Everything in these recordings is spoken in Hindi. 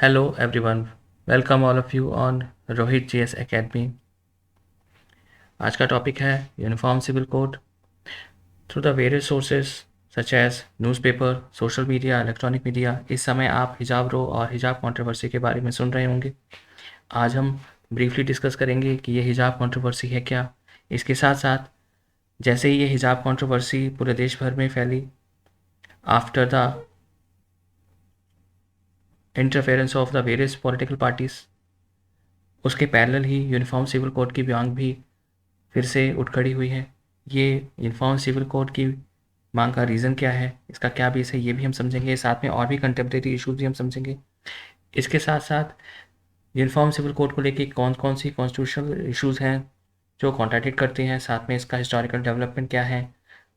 Hello everyone, welcome all of you on Rohit GS academy. आज का टॉपिक है uniform civil code through the various sources such as newspaper, social media, electronic media. इस समय आप हिजाब रो और हिजाब कंट्रोवर्सी के बारे में सुन रहे होंगे। आज हम ब्रीफली डिस्कस करेंगे कि ये हिजाब कंट्रोवर्सी है क्या। इसके साथ साथ जैसे ही ये हिजाब कंट्रोवर्सी पूरे देश भर में फैली after the interference of the various political parties, उसके पैरेलल ही यूनिफॉर्म सिविल कोड की मांग भी फिर से उठ खड़ी हुई है। ये यूनिफॉर्म सिविल कोड की मांग का रीज़न क्या है, इसका क्या बेस है, ये भी हम समझेंगे। साथ में और भी कंटेम्प्रेरी इश्यूज भी हम समझेंगे। इसके साथ साथ यूनिफॉर्म सिविल कोड को लेके कौन कौन सी कॉन्स्टिट्यूशनल इश्यूज हैं जो कॉन्ट्राडिक्ट करते हैं, साथ में इसका हिस्टोरिकल डेवलपमेंट क्या है,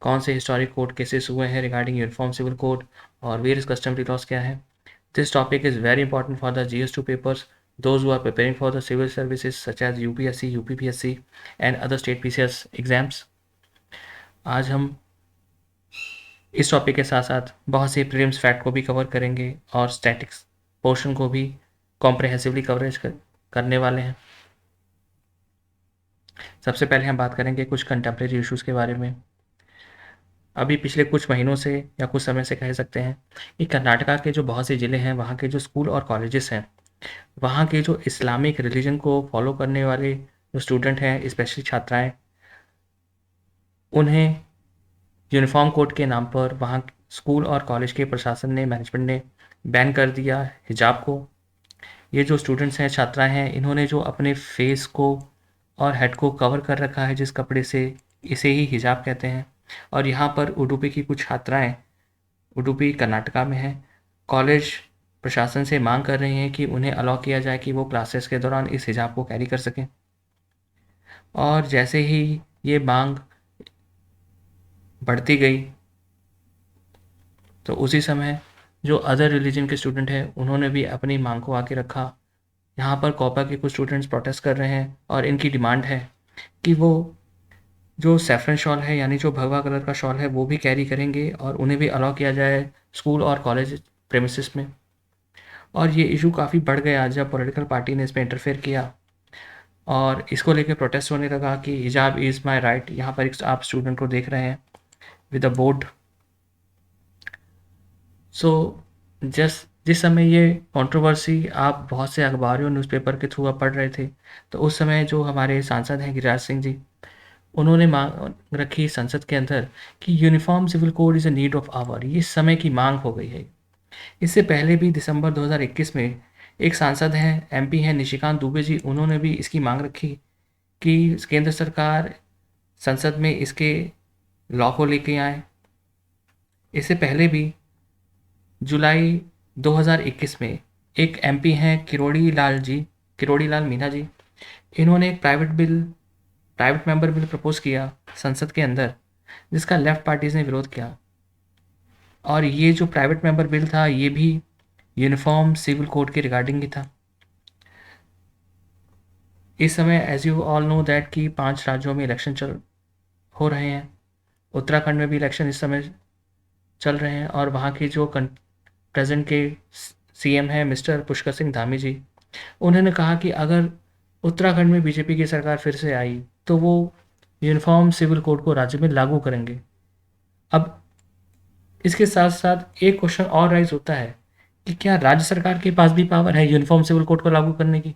कौन से हिस्टोरिक कोर्ट केसेस हुए हैं रिगार्डिंग यूनिफॉर्म सिविल कोड, और वेरियस कस्टमरी लॉज क्या है। This topic is very important for the GS2 papers, those who are preparing for the civil services such as UPSC, UPPSC and other state PCS exams। आज हम इस टॉपिक के साथ साथ बहुत से प्रीलिम्स फैक्ट को भी कवर करेंगे और स्टैटिक्स पोर्शन को भी कॉम्प्रहेंसिवली कवरेज करने वाले हैं। सबसे पहले हम बात करेंगे कुछ कंटेम्प्रेरी इश्यूज़ के बारे में। अभी पिछले कुछ महीनों से या कुछ समय से कह सकते हैं कि कर्नाटका के जो बहुत से ज़िले हैं, वहाँ के जो स्कूल और कॉलेजेस हैं, वहाँ के जो इस्लामिक रिलीजन को फॉलो करने वाले जो स्टूडेंट हैं, स्पेशली छात्राएं, उन्हें यूनिफॉर्म कोड के नाम पर वहाँ स्कूल और कॉलेज के प्रशासन ने, मैनेजमेंट ने बैन कर दिया हिजाब को। ये जो स्टूडेंट्स हैं, छात्राएं हैं, इन्होंने जो अपने फेस को और हेड को कवर कर रखा है जिस कपड़े से, इसे ही हिजाब कहते हैं। और यहाँ पर उडुपी की कुछ छात्राएं, उडुपी कर्नाटका में हैं, कॉलेज प्रशासन से मांग कर रही हैं कि उन्हें अलाउ किया जाए कि वो क्लासेस के दौरान इस हिजाब को कैरी कर सकें। और जैसे ही ये मांग बढ़ती गई तो उसी समय जो अदर रिलीजन के स्टूडेंट हैं, उन्होंने भी अपनी मांग को आगे रखा। यहाँ पर कोपा के कुछ स्टूडेंट्स प्रोटेस्ट कर रहे हैं और इनकी डिमांड है कि वो जो सैफरन शॉल है, यानी जो भगवा कलर का शॉल है, वो भी कैरी करेंगे और उन्हें भी अलाउ किया जाए स्कूल और कॉलेज प्रेमिसेस में। और ये इशू काफ़ी बढ़ गया जब पॉलिटिकल पार्टी ने इसमें इंटरफेयर किया और इसको लेकर प्रोटेस्ट होने लगा कि हिजाब इज़ माई राइट। यहाँ पर एक आप स्टूडेंट को देख रहे हैं विद अ बोर्ड। सो जिस समय ये कंट्रोवर्सी आप बहुत से अखबारों न्यूज़पेपर के थ्रू आप पढ़ रहे थे, तो उस समय जो हमारे सांसद हैं गिरिराज सिंह जी, उन्होंने मांग रखी संसद के अंदर कि uniform civil code is a need of hour. ये समय की मांग हो गई है। इससे पहले भी दिसंबर 2021 में एक सांसद हैं, MP हैं निशिकांत दुबे जी, उन्होंने भी इसकी मांग रखी कि केंद्र सरकार संसद में इसके लॉ को लेके आए। इससे पहले भी जुलाई 2021 में एक MP हैं किरोड़ी लाल मीना जी, इन्होंने एक प्राइवेट मेंबर बिल प्रपोज किया संसद के अंदर, जिसका लेफ्ट पार्टीज ने विरोध किया। और ये जो प्राइवेट मेंबर बिल था, ये भी यूनिफॉर्म सिविल कोड के रिगार्डिंग ही था। इस समय as you all know that कि 5 राज्यों में इलेक्शन हो रहे हैं। उत्तराखंड में भी इलेक्शन इस समय चल रहे हैं और वहाँ के जो प्रेजेंट के CM हैं मिस्टर पुष्कर सिंह धामी जी, उन्होंने कहा कि अगर उत्तराखंड में BJP की सरकार फिर से आई तो वो यूनिफॉर्म सिविल कोड को राज्य में लागू करेंगे। अब इसके साथ साथ एक क्वेश्चन और राइज होता है कि क्या राज्य सरकार के पास भी पावर है यूनिफॉर्म सिविल कोड को लागू करने की।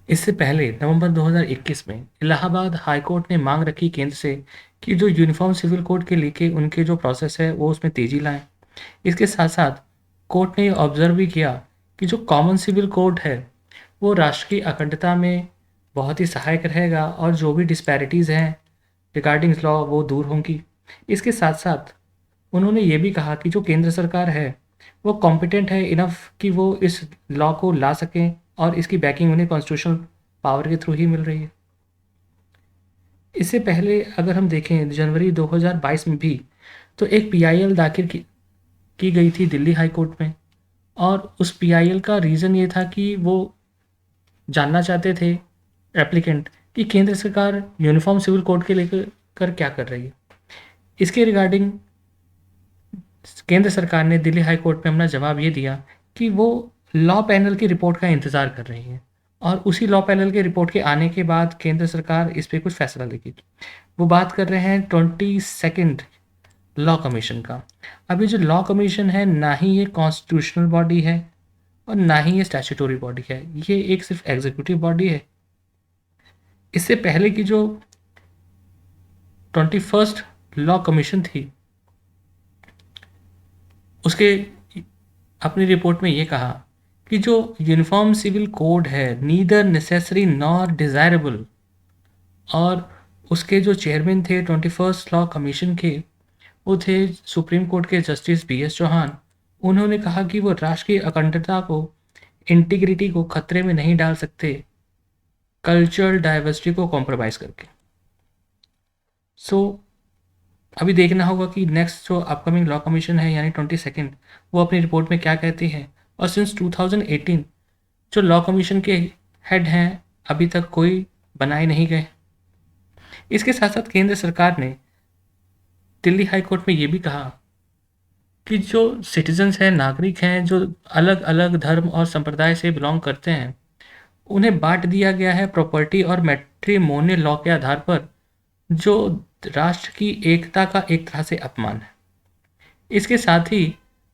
इससे पहले नवंबर 2021 में इलाहाबाद हाई कोर्ट ने मांग रखी केंद्र से कि जो यूनिफॉर्म सिविल कोड के लेके उनके जो प्रोसेस है वो उसमें तेजी लाएं। इसके साथ साथ कोर्ट ने ऑब्जर्व भी किया कि जो कॉमन सिविल कोड है वो राष्ट्र की अखंडता में बहुत ही सहायक रहेगा और जो भी डिस्पैरिटीज़ हैं रिगार्डिंग लॉ वो दूर होंगी। इसके साथ साथ उन्होंने ये भी कहा कि जो केंद्र सरकार है वो कॉम्पिटेंट है इनफ कि वो इस लॉ को ला सकें और इसकी बैकिंग उन्हें कॉन्स्टिट्यूशनल पावर के थ्रू ही मिल रही है। इससे पहले अगर हम देखें जनवरी 2022 में भी तो एक PIL दाखिल की गई थी दिल्ली हाई कोर्ट में, और उस PIL का रीज़न ये था कि वो जानना चाहते थे एप्लीकेंट कि केंद्र सरकार यूनिफॉर्म सिविल कोड के लेकर क्या कर रही है। इसके रिगार्डिंग केंद्र सरकार ने दिल्ली हाई कोर्ट में अपना जवाब ये दिया कि वो लॉ पैनल की रिपोर्ट का इंतज़ार कर रही है और उसी लॉ पैनल की रिपोर्ट के आने के बाद केंद्र सरकार इस पे कुछ फैसला लेगी। वो बात कर रहे हैं 22nd लॉ कमीशन का। अब ये जो लॉ कमीशन है, ना ही ये कॉन्स्टिट्यूशनल बॉडी है और ना ही ये स्टैट्यूटरी बॉडी है, ये एक सिर्फ एग्जीक्यूटिव बॉडी है। इससे पहले की जो 21st लॉ कमीशन थी, उसके अपनी रिपोर्ट में ये कहा कि जो यूनिफॉर्म सिविल कोड है नीदर नेसेसरी नॉर डिज़ायरेबल, और उसके जो चेयरमैन थे 21st लॉ कमीशन के, वो थे सुप्रीम कोर्ट के जस्टिस BS चौहान। उन्होंने कहा कि वो राष्ट्र की अखंडता को, इंटीग्रिटी को खतरे में नहीं डाल सकते कल्चरल डाइवर्सिटी को कॉम्प्रोमाइज़ करके। सो अभी देखना होगा कि नेक्स्ट जो अपकमिंग लॉ कमीशन है यानी 22nd, वो अपनी रिपोर्ट में क्या कहती है। और सिंस 2018 जो लॉ कमीशन के हेड हैं अभी तक कोई बनाए नहीं गए। इसके साथ साथ केंद्र सरकार ने दिल्ली हाई कोर्ट में ये भी कहा कि जो सिटीजन्स हैं, नागरिक हैं, जो अलग अलग धर्म और संप्रदाय से बिलोंग करते हैं, उन्हें बांट दिया गया है प्रॉपर्टी और मैट्रिमोनियल लॉ के आधार पर, जो राष्ट्र की एकता का एक तरह से अपमान है। इसके साथ ही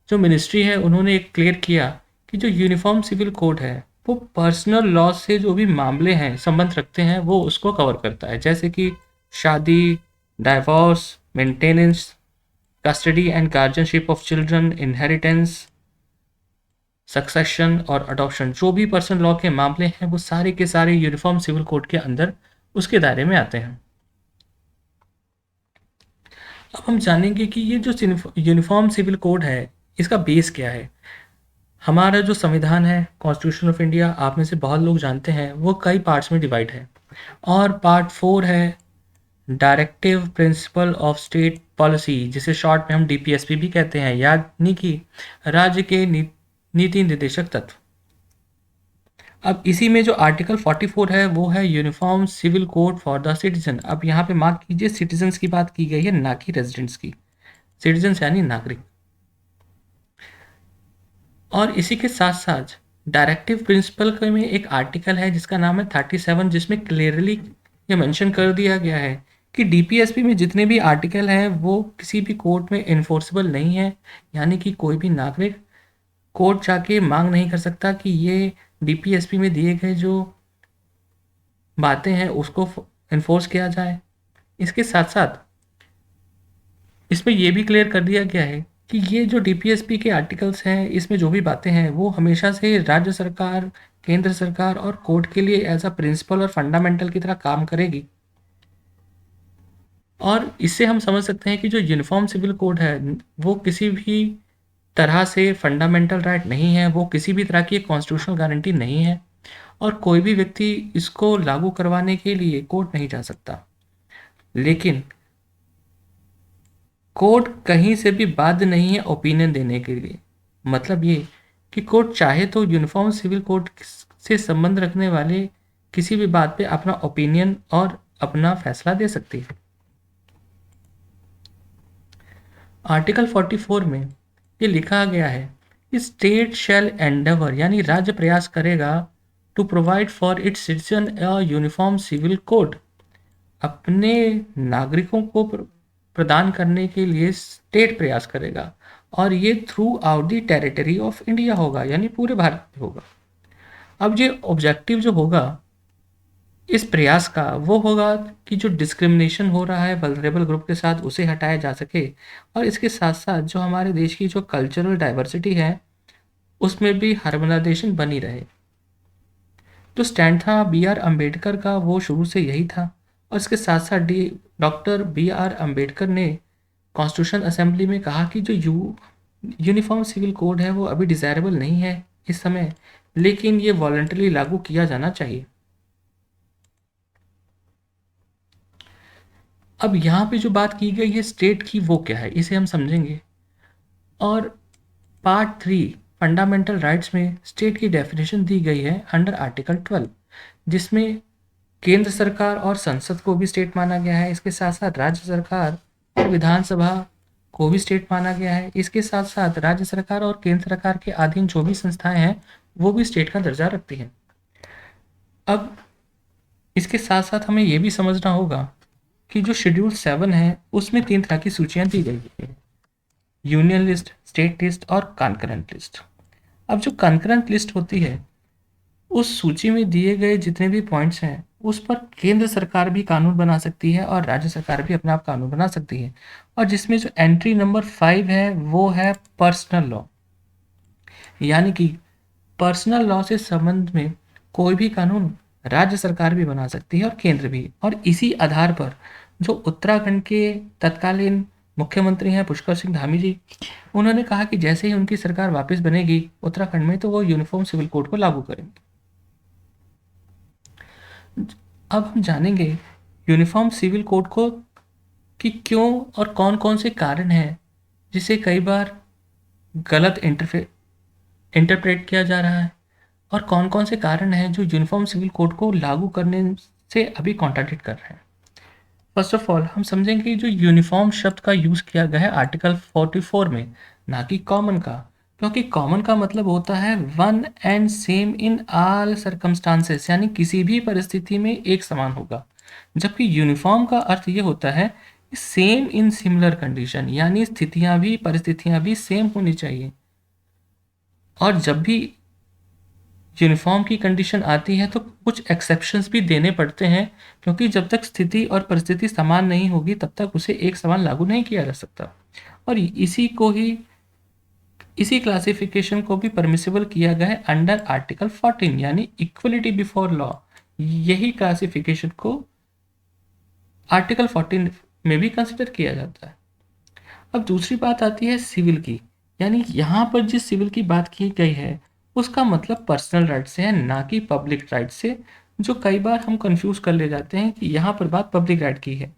जो मिनिस्ट्री है उन्होंने एक क्लियर किया कि जो यूनिफॉर्म सिविल कोड है वो पर्सनल लॉ से जो भी मामले हैं, संबंध रखते हैं, वो उसको कवर करता है, जैसे कि शादी, divorce, maintenance, custody and guardianship of children, inheritance, succession और अडॉप्शन। जो भी पर्सनल लॉ के मामले हैं वो सारे के सारे यूनिफॉर्म सिविल कोड के अंदर उसके दायरे में आते हैं। अब हम जानेंगे कि ये जो यूनिफॉर्म सिविल कोड है इसका बेस क्या है। हमारा जो संविधान है, कॉन्स्टिट्यूशन ऑफ इंडिया, आप में से बहुत लोग जानते हैं, वो कई पार्ट्स में डिवाइड है। और पार्ट 4 है directive principle of state policy, जिसे शॉर्ट में हम DPSP भी कहते हैं, यानी कि राज्य के नीति निर्देशक तत्व। अब इसी में जो आर्टिकल 44 है वो है uniform civil code for the citizen. अब यहाँ पे मार्क कीजिए, सिटीजन्स की बात की गई है, ना कि रेजिडेंट्स की। सिटीजन्स यानी नागरिक। और इसी के साथ साथ डायरेक्टिव प्रिंसिपल में एक आर्टिकल है जिसका नाम है 37, जिसमें क्लियरली ये मेंशन कर दिया गया है कि DPSP में जितने भी आर्टिकल हैं वो किसी भी कोर्ट में इन्फोर्सेबल नहीं है, यानी कि कोई भी नागरिक कोर्ट जाके मांग नहीं कर सकता कि ये DPSP में दिए गए जो बातें हैं उसको इन्फोर्स किया जाए। इसके साथ साथ इसमें यह भी क्लियर कर दिया गया है कि ये जो DPSP के आर्टिकल्स हैं, इसमें जो भी बातें हैं वो हमेशा से राज्य सरकार, केंद्र सरकार और कोर्ट के लिए एज अ प्रिंसिपल और फंडामेंटल की तरह काम करेगी। और इससे हम समझ सकते हैं कि जो यूनिफॉर्म सिविल कोड है वो किसी भी तरह से फंडामेंटल राइट नहीं है, वो किसी भी तरह की एक कॉन्स्टिट्यूशनल गारंटी नहीं है, और कोई भी व्यक्ति इसको लागू करवाने के लिए कोर्ट नहीं जा सकता। लेकिन कोर्ट कहीं से भी बाध्य नहीं है ओपिनियन देने के लिए। मतलब ये कि कोर्ट चाहे तो यूनिफॉर्म सिविल कोड से संबंध रखने वाले किसी भी बात पे अपना ओपिनियन और अपना फैसला दे सकती है। आर्टिकल 44 में ये लिखा गया है कि स्टेट शैल एंडेवर, यानी राज्य प्रयास करेगा, to provide for its citizen a uniform civil code. अपने नागरिकों को प्रदान करने के लिए स्टेट प्रयास करेगा, और ये through out the territory of India होगा, यानी पूरे भारत में होगा। अब ये ऑब्जेक्टिव जो होगा इस प्रयास का, वो होगा कि जो डिस्क्रिमिनेशन हो रहा है वल्नरेबल ग्रुप के साथ उसे हटाया जा सके, और इसके साथ साथ जो हमारे देश की जो कल्चरल डाइवर्सिटी है उसमें भी हार्मोनाइजेशन बनी रहे। जो स्टैंड था BR अम्बेडकर का, वो शुरू से यही था। और इसके साथ साथ डॉक्टर BR अम्बेडकर ने कॉन्स्टिट्यूशन असेंबली में कहा कि जो यूनिफॉर्म सिविल कोड है वो अभी डिज़ायरेबल नहीं है इस समय, लेकिन ये वॉलंटरी लागू किया जाना चाहिए। अब यहाँ पे जो बात की गई है स्टेट की, वो क्या है, इसे हम समझेंगे। और पार्ट 3 फंडामेंटल राइट्स में स्टेट की डेफिनेशन दी गई है अंडर आर्टिकल 12, जिसमें केंद्र सरकार और संसद को भी स्टेट माना गया है। इसके साथ साथ राज्य सरकार और विधानसभा को भी स्टेट माना गया है। इसके साथ साथ राज्य सरकार और केंद्र सरकार के अधीन जो भी संस्थाएं हैं वो भी स्टेट का दर्जा रखती हैं। अब इसके साथ साथ हमें ये भी समझना होगा कि जो शेड्यूल 7 है उसमें 3 तरह की सूचियां दी गई हैं, यूनियन लिस्ट, स्टेट लिस्ट और कॉन्करेंट लिस्ट। अब जो कॉन्करेंट लिस्ट होती है उस सूची में दिए गए जितने भी पॉइंट्स हैं उस पर केंद्र सरकार भी कानून बना सकती है और राज्य सरकार भी अपना आप कानून बना सकती है। और जिसमें जो एंट्री नंबर 5 है वो है पर्सनल लॉ, यानी कि पर्सनल लॉ से संबंध में कोई भी कानून राज्य सरकार भी बना सकती है और केंद्र भी। और इसी आधार पर जो उत्तराखंड के तत्कालीन मुख्यमंत्री हैं पुष्कर सिंह धामी जी, उन्होंने कहा कि जैसे ही उनकी सरकार वापस बनेगी उत्तराखंड में तो वो यूनिफॉर्म सिविल कोड को लागू करेंगे। अब हम जानेंगे यूनिफॉर्म सिविल कोड को कि क्यों और कौन कौन से कारण हैं जिसे कई बार गलत इंटरप्रेट किया जा रहा है और कौन कौन से कारण हैं जो यूनिफॉर्म सिविल कोड को लागू करने से अभी कॉन्ट्राडिक्ट कर रहे हैं। फर्स्ट ऑफ ऑल हम समझेंगे कि जो यूनिफॉर्म शब्द का यूज़ किया गया है आर्टिकल 44 में, ना कि कॉमन का, क्योंकि कॉमन का मतलब होता है one and same in all circumstances, यानी किसी भी परिस्थिति में एक समान होगा। जबकि यूनिफॉर्म का अर्थ ये होता है सेम इन सिमिलर कंडीशन, यानी स्थितियां भी परिस्थितियां भी सेम होनी चाहिए। और जब भी यूनिफॉर्म की कंडीशन आती है तो कुछ एक्सेप्शंस भी देने पड़ते हैं, क्योंकि जब तक स्थिति और परिस्थिति समान नहीं होगी तब तक उसे एक समान लागू नहीं किया जा सकता। और इसी क्लासिफिकेशन को भी परमिसिबल किया गया है अंडर आर्टिकल 14, यानी इक्वलिटी बिफोर लॉ। यही क्लासिफिकेशन को आर्टिकल 14 में भी कंसिडर किया जाता है। अब दूसरी बात आती है सिविल की, यानी यहाँ पर जिस सिविल की बात की गई है उसका मतलब पर्सनल राइट से है, ना कि पब्लिक राइट से, जो कई बार हम कंफ्यूज कर ले जाते हैं कि यहाँ पर बात पब्लिक राइट की है।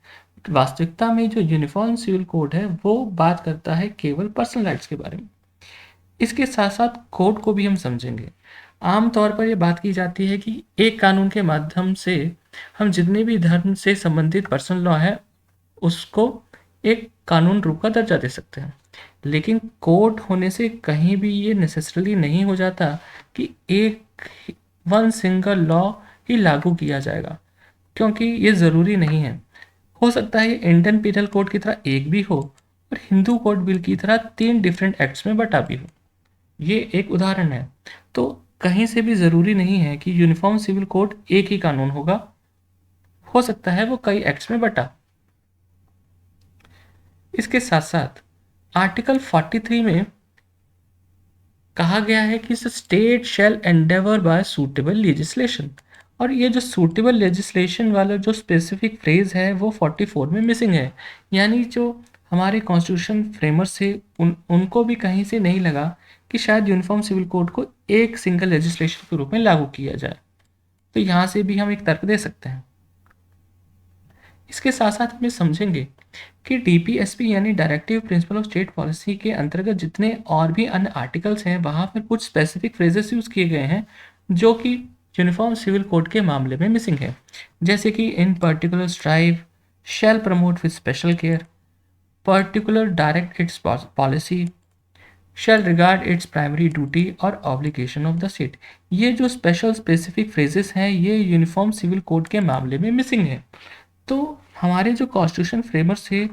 वास्तविकता में जो यूनिफॉर्म सिविल कोड है वो बात करता है केवल पर्सनल राइट्स के बारे में। इसके साथ साथ कोड को भी हम समझेंगे। आमतौर पर यह बात की जाती है कि एक कानून के माध्यम से हम जितने भी धर्म से संबंधित पर्सनल लॉ है उसको एक कानून रूप का दर्जा दे सकते हैं। लेकिन कोड होने से कहीं भी ये नेसेसरली नहीं हो जाता कि एक वन सिंगल लॉ ही लागू किया जाएगा, क्योंकि ये ज़रूरी नहीं है। हो सकता है इंडियन पिनल कोड की तरह एक भी हो और हिंदू कोड बिल की तरह 3 डिफरेंट एक्ट्स में बटा भी हो। ये एक उदाहरण है। तो कहीं से भी ज़रूरी नहीं है कि यूनिफॉर्म सिविल कोड एक ही कानून होगा, हो सकता है वो कई एक्ट्स में बटा। इसके साथ साथ आर्टिकल 43 में कहा गया है कि state shall endeavour by suitable legislation, और ये जो सूटेबल लेजिस्लेशन वाला जो स्पेसिफिक फ्रेज है वो 44 में मिसिंग है। यानी जो हमारे कॉन्स्टिट्यूशन फ्रेमर से उनको भी कहीं से नहीं लगा कि शायद यूनिफॉर्म सिविल कोड को एक सिंगल लेजिस्लेशन के रूप में लागू किया जाए। तो यहाँ से भी हम एक तर्क दे सकते हैं। इसके साथ साथ हम ये समझेंगे कि डीपीएसपी यानी directive principle of state policy के अंतर्गत जितने और भी अन्य आर्टिकल्स हैं वहाँ पर कुछ स्पेसिफिक फ्रेजेस यूज़ किए गए हैं जो कि यूनिफॉर्म सिविल कोड के मामले में मिसिंग है। जैसे कि in particular strive, shall promote with special care, particular direct its policy, shall regard its primary duty और ऑब्लिगेशन ऑफ द स्टेट। ये जो स्पेशल स्पेसिफिक फ्रेजेस हैं ये यूनिफॉर्म सिविल कोड के मामले में मिसिंग है। तो हमारे जो कॉन्स्टिट्यूशन फ्रेमर्स थे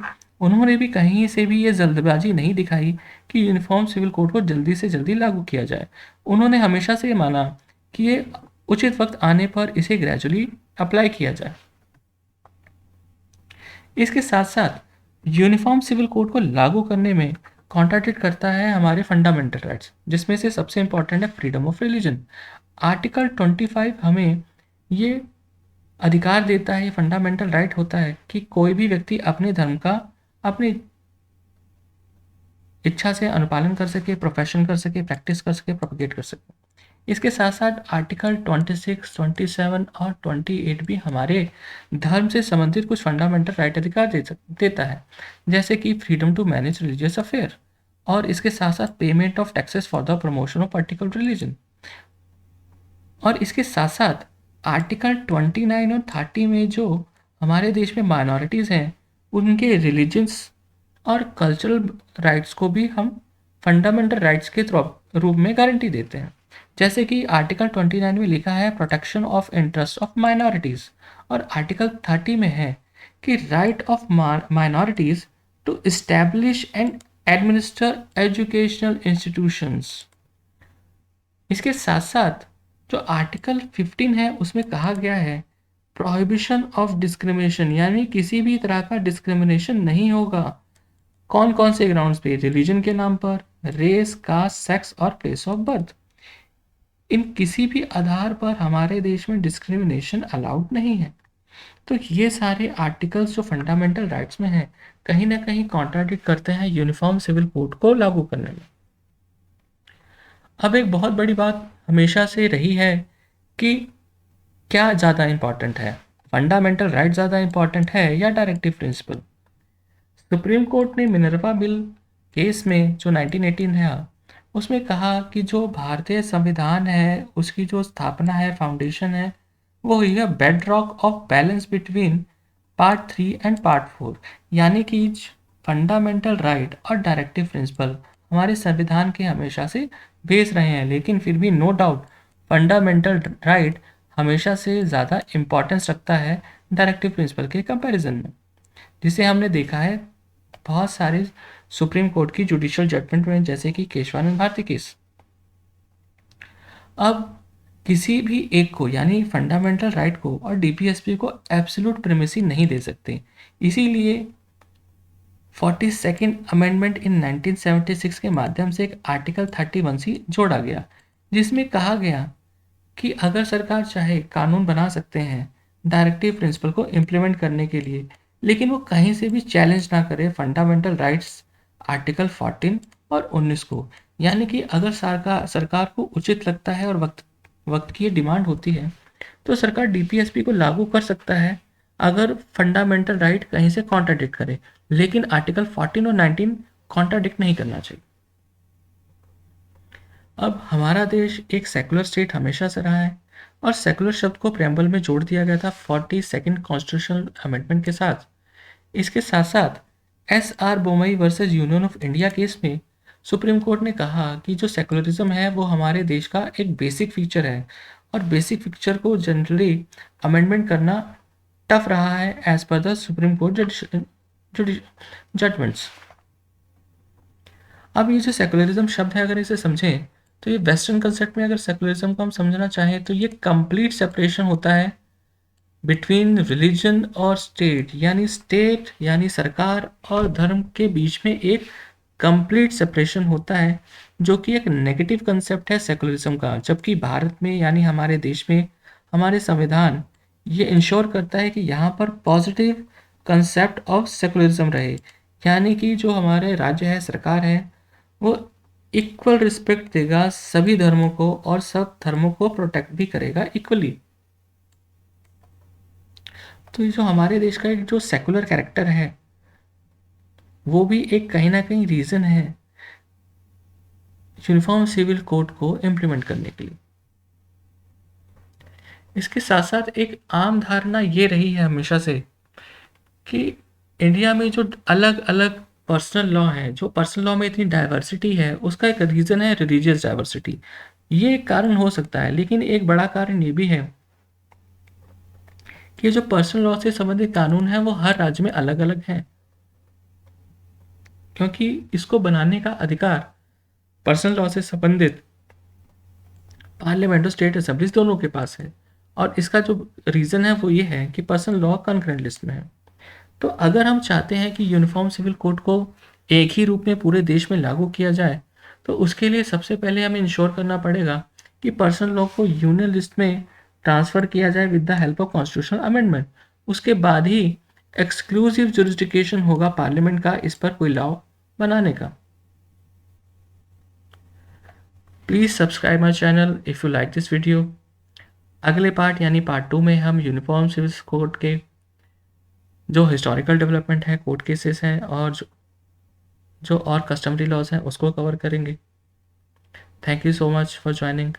उन्होंने भी कहीं से भी ये जल्दबाजी नहीं दिखाई कि यूनिफॉर्म सिविल कोड को जल्दी से जल्दी लागू किया जाए। उन्होंने हमेशा से ये माना कि ये उचित वक्त आने पर इसे ग्रेजुअली अप्लाई किया जाए। इसके साथ साथ यूनिफॉर्म सिविल कोड को लागू करने में कॉन्ट्राडिक्ट करता है हमारे फंडामेंटल राइट्स, जिसमें से सबसे इंपॉर्टेंट है फ्रीडम ऑफ रिलीजन। आर्टिकल 25 हमें ये अधिकार देता है, ये फंडामेंटल राइट होता है कि कोई भी व्यक्ति अपने धर्म का अपनी इच्छा से अनुपालन कर सके, प्रोफेशन कर सके, प्रैक्टिस कर सके, प्रोपगेट कर सके। इसके साथ साथ आर्टिकल 26, 27 और 28 भी हमारे धर्म से संबंधित कुछ फंडामेंटल राइट अधिकार देता है, जैसे कि freedom to manage religious affair, और इसके साथ साथ payment of taxes for the promotion of particular religion. और इसके साथ साथ आर्टिकल 29 और 30 में जो हमारे देश में माइनॉरिटीज़ हैं उनके रिलीजन्स और कल्चरल राइट्स को भी हम फंडामेंटल राइट्स के रूप में गारंटी देते हैं। जैसे कि आर्टिकल 29 में लिखा है protection of interest of minorities, और आर्टिकल 30 में है कि right of minorities to establish and administer educational institutions. इसके साथ साथ जो आर्टिकल 15 है उसमें कहा गया है प्रोहिबिशन ऑफ डिस्क्रिमिनेशन, यानी किसी भी तरह का डिस्क्रिमिनेशन नहीं होगा। कौन कौन से ग्राउंड्स पे? रिलीजन के नाम पर, रेस, कास्ट, सेक्स और प्लेस ऑफ बर्थ। इन किसी भी आधार पर हमारे देश में डिस्क्रिमिनेशन अलाउड नहीं है। तो ये सारे आर्टिकल्स जो फंडामेंटल राइट्स में हैं कहीं ना कहीं कॉन्ट्राडिक्ट करते हैं यूनिफॉर्म सिविल कोड को लागू करने में। अब एक बहुत बड़ी बात हमेशा से रही है कि क्या ज़्यादा इम्पॉर्टेंट है, फंडामेंटल राइट ज़्यादा इम्पॉर्टेंट है या डायरेक्टिव प्रिंसिपल। सुप्रीम कोर्ट ने मिनर्वा बिल केस में जो 1918 है उसमें कहा कि जो भारतीय संविधान है उसकी जो स्थापना है, फाउंडेशन है, वो हुई है bed rock of balance between part 3 and part 4, यानी कि फंडामेंटल राइट और डायरेक्टिव प्रिंसिपल हमारे संविधान के हमेशा से बेस रहे हैं। लेकिन फिर भी नो डाउट फंडामेंटल राइट हमेशा से ज़्यादा इम्पोर्टेंस रखता है डायरेक्टिव प्रिंसिपल के कंपैरिजन में, जिसे हमने देखा है बहुत सारे सुप्रीम कोर्ट की जुडिशियल जजमेंट में, जैसे कि केशवानंद भारती केस। अब किसी भी एक को यानी फंडामेंटल राइट को और डीपीएसपी को एब्सोल्यूट प्रीमेसी नहीं दे सकते। इसीलिए 42nd अमेंडमेंट इन 1976 के माध्यम से एक आर्टिकल 31C जोड़ा गया, जिसमें कहा गया कि अगर सरकार चाहे कानून बना सकते हैं डायरेक्टिव प्रिंसिपल को इम्प्लीमेंट करने के लिए, लेकिन वो कहीं से भी चैलेंज ना करे फंडामेंटल राइट्स आर्टिकल 14 और 19 को। यानी कि अगर सरकार को उचित लगता है और वक्त की डिमांड होती है तो सरकार डीपीएसपी को लागू कर सकता है अगर फंडामेंटल राइट कहीं से कॉन्ट्राडिक्ट करे, लेकिन आर्टिकल 14 और 19 कॉन्ट्राडिक्ट नहीं करना चाहिए। अब हमारा देश एक सेकुलर स्टेट हमेशा से रहा है और सेकुलर शब्द को प्रेम्बल में जोड़ दिया गया था 42nd कॉन्स्टिट्यूशनल अमेंडमेंट के साथ। इसके साथ साथ SR Bommai versus union of India case में सुप्रीम कोर्ट ने कहा कि जो सेकुलरिज्म है वो हमारे देश का एक बेसिक फीचर है और बेसिक फीचर को जनरली अमेंडमेंट करना टफ रहा है as per the supreme court judgements. अब ये जो सेकुलरिज्म शब्द है अगर इसे समझें तो ये वेस्टर्न कंसेप्ट में अगर सेकुलरिज्म को हम समझना चाहें तो ये कंप्लीट सेपरेशन होता है बिटवीन रिलीजन और स्टेट, यानी स्टेट यानी सरकार और धर्म के बीच में एक कंप्लीट सेपरेशन होता है, जो कि एक नेगेटिव कंसेप्ट है सेकुलरिज्म का। जबकि भारत में यानी हमारे देश में हमारे संविधान ये इंश्योर करता है कि यहाँ पर पॉजिटिव कंसेप्ट ऑफ सेकुलरिज्म रहे, यानी कि जो हमारे राज्य है, सरकार है, वो इक्वल रिस्पेक्ट देगा सभी धर्मों को और सब धर्मों को प्रोटेक्ट भी करेगा इक्वली। तो ये जो हमारे देश का एक जो सेकुलर कैरेक्टर है वो भी एक कहीं ना कहीं रीज़न है यूनिफॉर्म सिविल कोड को इम्प्लीमेंट करने के लिए। इसके साथ साथ एक आम धारणा ये रही है हमेशा से कि इंडिया में जो अलग अलग पर्सनल लॉ है, जो पर्सनल लॉ में इतनी डाइवर्सिटी है, उसका एक रीज़न है रिलीजियस डाइवर्सिटी। ये एक कारण हो सकता है, लेकिन एक बड़ा कारण ये भी है कि जो पर्सनल लॉ से संबंधित कानून है वो हर राज्य में अलग अलग हैं, क्योंकि इसको बनाने का अधिकार पर्सनल लॉ से संबंधित पार्लियामेंट और स्टेट असेंबलीज दोनों के पास है। और इसका जो रीज़न है वो ये है कि पर्सनल लॉ कंकरेंट लिस्ट में है। तो अगर हम चाहते हैं कि यूनिफॉर्म सिविल कोड को एक ही रूप में पूरे देश में लागू किया जाए तो उसके लिए सबसे पहले हमें इंश्योर करना पड़ेगा कि पर्सनल लॉ को यूनियन लिस्ट में ट्रांसफ़र किया जाए with the help of constitutional amendment. उसके बाद ही एक्सक्लूसिव जुरिस्डिक्शन होगा पार्लियामेंट का इस पर कोई लॉ बनाने का। Please subscribe my channel if you like this video. अगले पार्ट यानी पार्ट 2 में हम यूनिफॉर्म सिविल कोड के जो हिस्टोरिकल डेवलपमेंट है, कोर्ट केसेस हैं और जो और कस्टमरी लॉज हैं उसको कवर करेंगे। Thank you so much for joining.